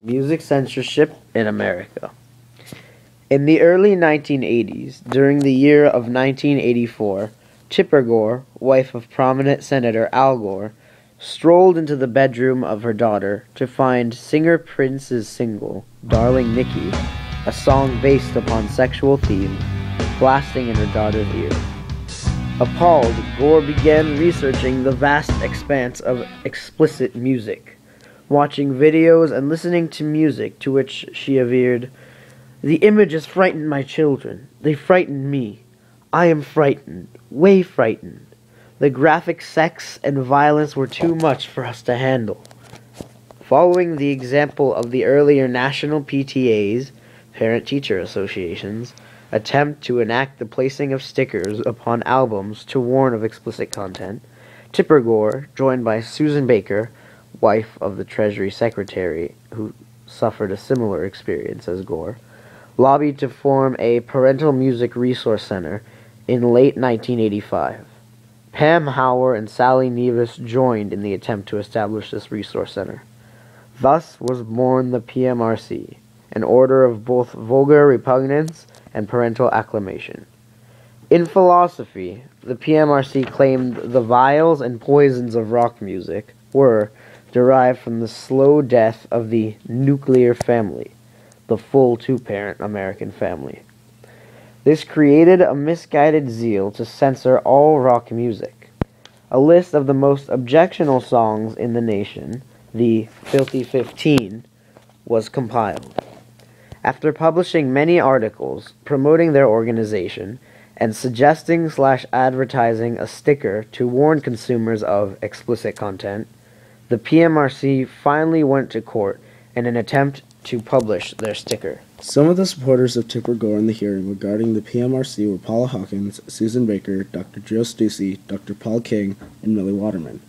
Music censorship in America. In the early 1980s, during the year of 1984, Tipper Gore, wife of prominent Senator Al Gore, strolled into the bedroom of her daughter to find singer Prince's single, Darling Nikki, a song based upon sexual themes, blasting in her daughter's ear. Appalled, Gore began researching the vast expanse of explicit music, watching videos and listening to music to which she averred, "The images frightened my children. They frightened me. I am frightened, way frightened. The graphic sex and violence were too much for us to handle." Following the example of the earlier national PTAs, Parent-Teacher Associations, attempt to enact the placing of stickers upon albums to warn of explicit content, Tipper Gore, joined by Susan Baker, wife of the Treasury Secretary who suffered a similar experience as Gore, lobbied to form a parental music resource center in late 1985. Pam Hauer and Sally Nevis joined in the attempt to establish this resource center. Thus was born the PMRC, an order of both vulgar repugnance and parental acclamation. In philosophy, the PMRC claimed the vials and poisons of rock music were derived from the slow death of the nuclear family, the full two-parent American family. This created a misguided zeal to censor all rock music. A list of the most objectionable songs in the nation, the Filthy 15, was compiled. After publishing many articles promoting their organization and suggesting/advertising a sticker to warn consumers of explicit content, the PMRC finally went to court in an attempt to publish their sticker. Some of the supporters of Tipper Gore in the hearing regarding the PMRC were Paula Hawkins, Susan Baker, Dr. Joe Stussy, Dr. Paul King, and Millie Waterman.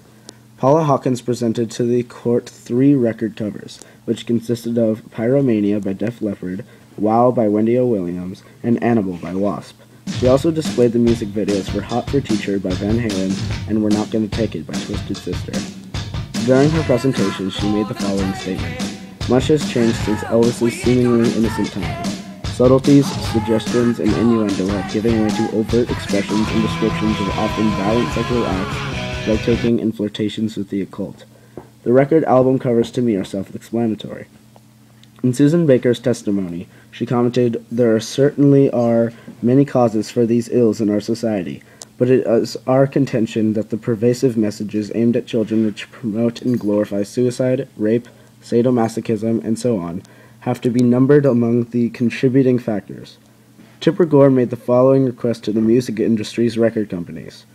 Paula Hawkins presented to the court 3 record covers, which consisted of Pyromania by Def Leppard, Wow by Wendy O. Williams, and Animal by Wasp. She also displayed the music videos for Hot for Teacher by Van Halen and We're Not Gonna Take It by Twisted Sister. During her presentation, she made the following statement: "Much has changed since Elvis's seemingly innocent times. Subtleties, suggestions, and innuendo have given way to overt expressions and descriptions of often violent sexual acts, drug-taking, and flirtations with the occult. The record album covers to me are self-explanatory." In Susan Baker's testimony, she commented, "There certainly are many causes for these ills in our society, but it is our contention that the pervasive messages aimed at children which promote and glorify suicide, rape, sadomasochism, and so on, have to be numbered among the contributing factors." Tipper Gore made the following request to the music industry's record companies: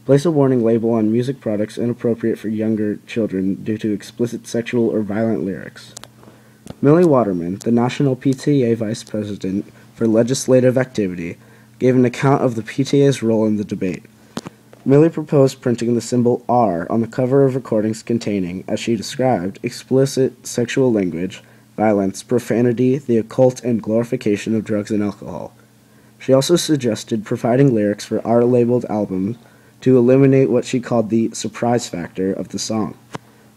place a warning label on music products inappropriate for younger children due to explicit sexual or violent lyrics. Millie Waterman, the National PTA Vice President for Legislative Activity, gave an account of the PTA's role in the debate. Millie proposed printing the symbol R on the cover of recordings containing, as she described, explicit sexual language, violence, profanity, the occult, and glorification of drugs and alcohol. She also suggested providing lyrics for R-labeled albums to eliminate what she called the surprise factor of the song.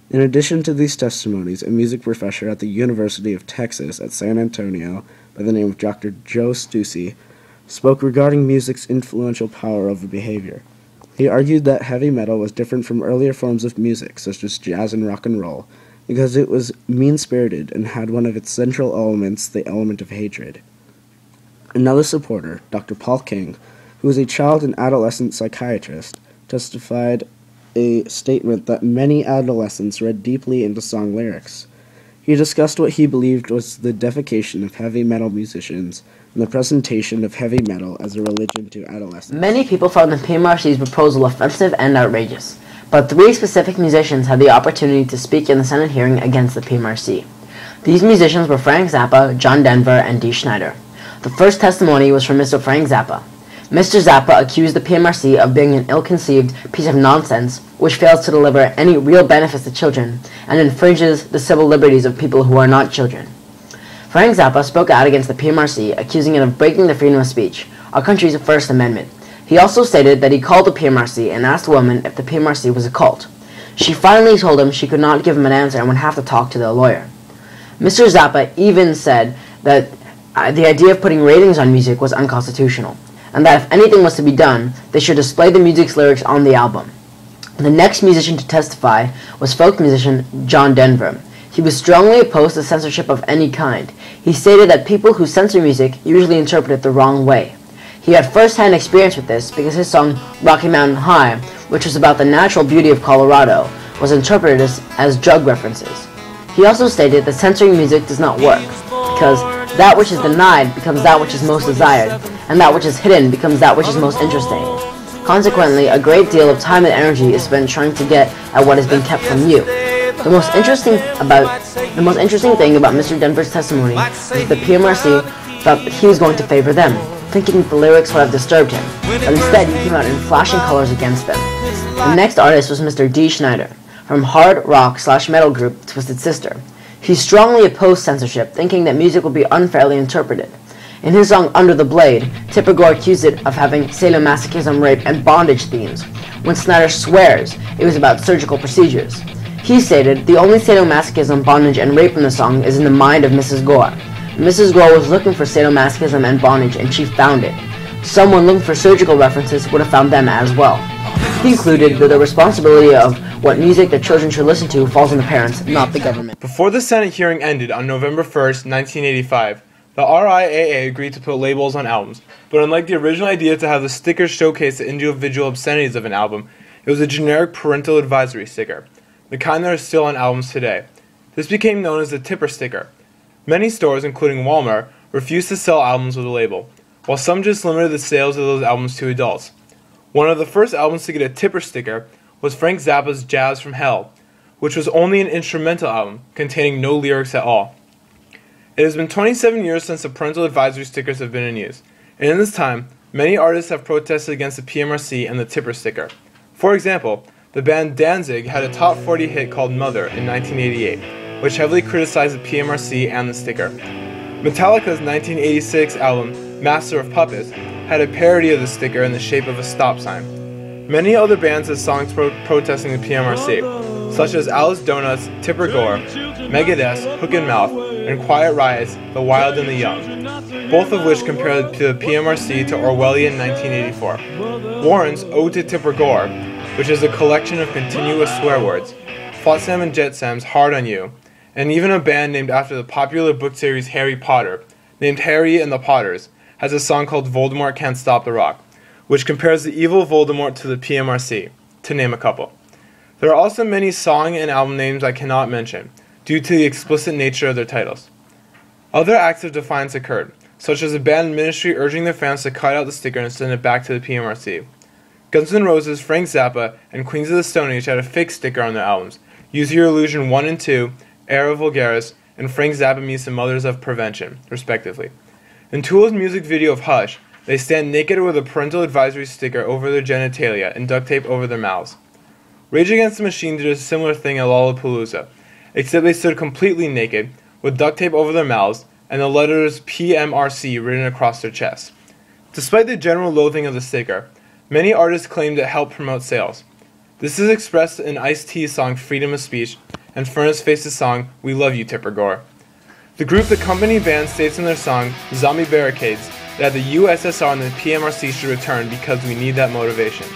In addition to these testimonies, a music professor at the University of Texas at San Antonio by the name of Dr. Joe Stussy spoke regarding music's influential power over behavior. He argued that heavy metal was different from earlier forms of music, such as jazz and rock and roll, because it was mean-spirited and had one of its central elements, the element of hatred. Another supporter, Dr. Paul King, who was a child and adolescent psychiatrist, testified a statement that many adolescents read deeply into song lyrics. He discussed what he believed was the deification of heavy metal musicians and the presentation of heavy metal as a religion to adolescents. Many people found the PMRC's proposal offensive and outrageous, but 3 specific musicians had the opportunity to speak in the Senate hearing against the PMRC. These musicians were Frank Zappa, John Denver, and Dee Snider. The first testimony was from Mr. Frank Zappa. Mr. Zappa accused the PMRC of being an ill-conceived piece of nonsense which fails to deliver any real benefits to children and infringes the civil liberties of people who are not children. Frank Zappa spoke out against the PMRC, accusing it of breaking the freedom of speech, our country's First Amendment. He also stated that he called the PMRC and asked the woman if the PMRC was a cult. She finally told him she could not give him an answer and would have to talk to their lawyer. Mr. Zappa even said that the idea of putting ratings on music was unconstitutional, and that if anything was to be done, they should display the music's lyrics on the album. The next musician to testify was folk musician John Denver. He was strongly opposed to censorship of any kind. He stated that people who censor music usually interpret it the wrong way. He had first-hand experience with this because his song Rocky Mountain High, which was about the natural beauty of Colorado, was interpreted as drug references. He also stated that censoring music does not work, because that which is denied becomes that which is most desired, and that which is hidden becomes that which is most interesting. Consequently, a great deal of time and energy is spent trying to get at what has been kept from you. The most interesting thing about Mr. Denver's testimony was that the PMRC thought that he was going to favor them, thinking that the lyrics would have disturbed him, but instead he came out in flashing colors against them. The next artist was Mr. Dee Snider, from hard rock/metal group Twisted Sister. He strongly opposed censorship, thinking that music would be unfairly interpreted. In his song Under the Blade, Tipper Gore accused it of having sadomasochism, rape, and bondage themes, when Snider swears it was about surgical procedures. He stated, "The only sadomasochism, bondage, and rape in the song is in the mind of Mrs. Gore. Mrs. Gore was looking for sadomasochism and bondage, and she found it. Someone looking for surgical references would have found them as well." He concluded that the responsibility of what music their children should listen to falls on the parents, not the government. Before the Senate hearing ended on November 1st, 1985, the RIAA agreed to put labels on albums, but unlike the original idea to have the sticker showcase the individual obscenities of an album, it was a generic parental advisory sticker, the kind that are still on albums today. This became known as the Tipper sticker. Many stores, including Walmart, refused to sell albums with a label, while some just limited the sales of those albums to adults. One of the first albums to get a Tipper sticker was Frank Zappa's Jazz from Hell, which was only an instrumental album, containing no lyrics at all. It has been 27 years since the parental advisory stickers have been in use, and in this time, many artists have protested against the PMRC and the Tipper sticker. For example, the band Danzig had a top 40 hit called Mother in 1988, which heavily criticized the PMRC and the sticker. Metallica's 1986 album, Master of Puppets, had a parody of the sticker in the shape of a stop sign. Many other bands had songs protesting the PMRC, such as Alice Donuts, Tipper Gore, Megadeth's Hook and Mouth, and Quiet Riot's The Wild and the Young, both of which compared the PMRC to Orwellian 1984. Warren's Ode to Tipper Gore, which is a collection of continuous swear words, Flotsam and Jetsam's Hard on You, and even a band named after the popular book series Harry Potter, named Harry and the Potters, has a song called Voldemort Can't Stop the Rock, which compares the evil Voldemort to the PMRC, to name a couple. There are also many song and album names I cannot mention, due to the explicit nature of their titles. Other acts of defiance occurred, such as a band Ministry urging their fans to cut out the sticker and send it back to the PMRC. Guns N' Roses, Frank Zappa, and Queens of the Stone Age had a fake sticker on their albums, Use Your Illusion 1 and 2, Era Vulgaris, and Frank Zappa Meets the Mothers of Prevention, respectively. In Tool's music video of Hush, they stand naked with a parental advisory sticker over their genitalia and duct tape over their mouths. Rage Against the Machine did a similar thing at Lollapalooza, except they stood completely naked, with duct tape over their mouths, and the letters PMRC written across their chests. Despite the general loathing of the sticker, many artists claimed it helped promote sales. This is expressed in Ice-T's song Freedom of Speech and Furnace Face's song We Love You, Tipper Gore. The group The Company Band states in their song Zombie Barricades that the USSR and the PMRC should return because we need that motivation.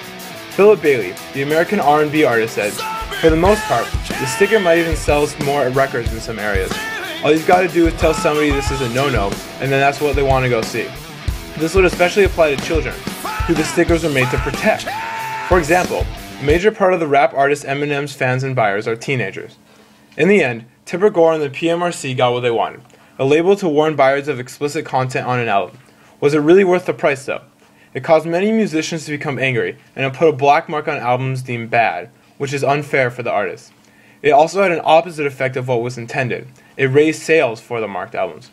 Philip Bailey, the American R&B artist, said, "For the most part, the sticker might even sell more records in some areas. All you've got to do is tell somebody this is a no-no, and then that's what they want to go see." This would especially apply to children, who the stickers are made to protect. For example, a major part of the rap artist Eminem's fans and buyers are teenagers. In the end, Tipper Gore and the PMRC got what they wanted, a label to warn buyers of explicit content on an album. Was it really worth the price, though? It caused many musicians to become angry, and it put a black mark on albums deemed bad, which is unfair for the artists. It also had an opposite effect of what was intended. It raised sales for the marked albums.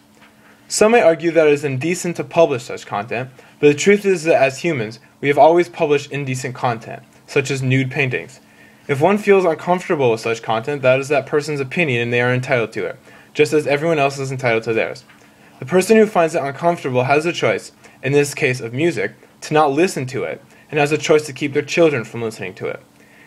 Some may argue that it is indecent to publish such content, but the truth is that as humans, we have always published indecent content, such as nude paintings. If one feels uncomfortable with such content, that is that person's opinion and they are entitled to it, just as everyone else is entitled to theirs. The person who finds it uncomfortable has a choice, in this case of music, to not listen to it, and has a choice to keep their children from listening to it.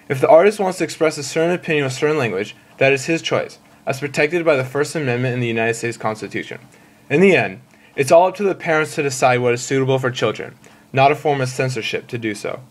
If the artist wants to express a certain opinion with certain language, that is his choice. as protected by the First Amendment in the United States Constitution. In the end, it's all up to the parents to decide what is suitable for children, not a form of censorship to do so.